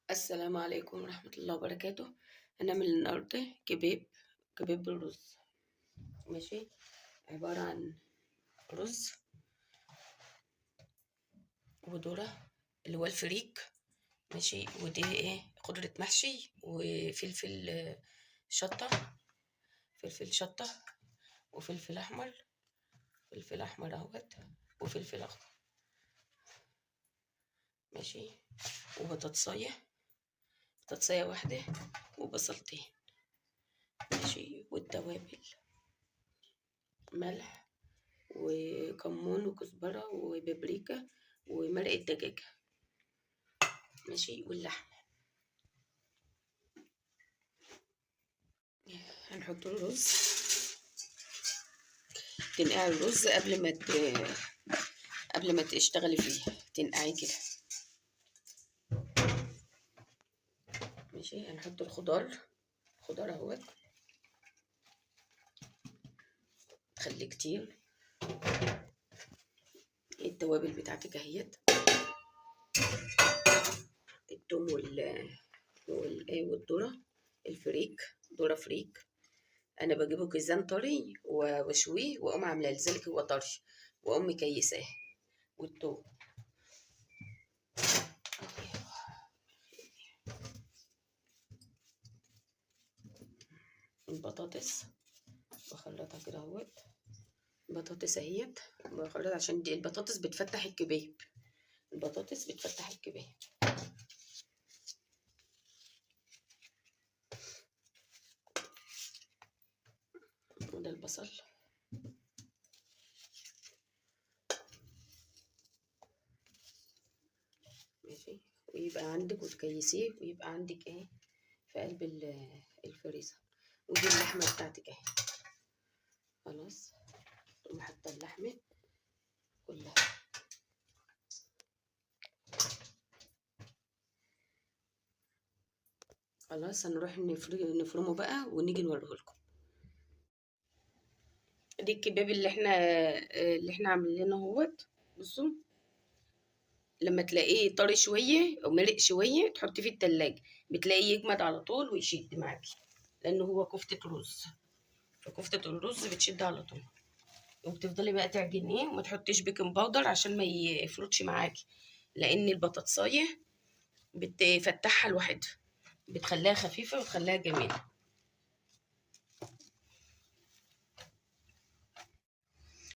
السلام عليكم ورحمة الله وبركاته. هنعمل النهاردة كباب بالرز. ماشي، عبارة عن رز وذرة اللي هو الفريك. ماشي، ودي خضرة محشي وفلفل شطة، فلفل شطة وفلفل أحمر، فلفل أحمر اهوت وفلفل أخضر. ماشي، وبطاطساية واحدة وبصلتين. ماشي، والتوابل ملح وكمون وكزبرة وبابريكا ومرقة دجاجة. ماشي، واللحمة. هنحط الرز، تنقعي الرز قبل ما تشتغلي فيه، تنقعي كده. ماشي، هنحط الخضار اهوت، تخليه كتير. التوابل بتاعتك اهيت، التوم والذرة الفريك، ذرة فريك. انا بجيبه كيزان طري واشويه واقوم عاملاه، لذلك هو طري، واقوم مكيساه. والثوم، البطاطس بخلطها كده اهوت. البطاطس اهيت بخلطها عشان دي البطاطس بتفتح الكباب، وده البصل. ماشي، ويبقى عندك وتكيسيه، ويبقى عندك في قلب الفريزر. ودي اللحمه بتاعتك اهي. خلاص، تقوم حاطه اللحمه كلها. خلاص، هنروح نفرمه بقى ونيجي نوريه لكم. دي الكباب اللي احنا عاملينه اهوت. بصوا، لما تلاقيه طري شويه او مرق شويه تحطيه في التلاجة، بتلاقيه يجمد على طول ويشد معاكي، لانه هو كفته رز، فكفته الرز بتشد على طول. وبتفضلي بقى تعجنيه، وما تحطيش بيكنج باودر عشان ما يفرطش معاكي، لان البطاطسايه بتفتحها لوحدها، بتخليها خفيفه وتخليها جميله.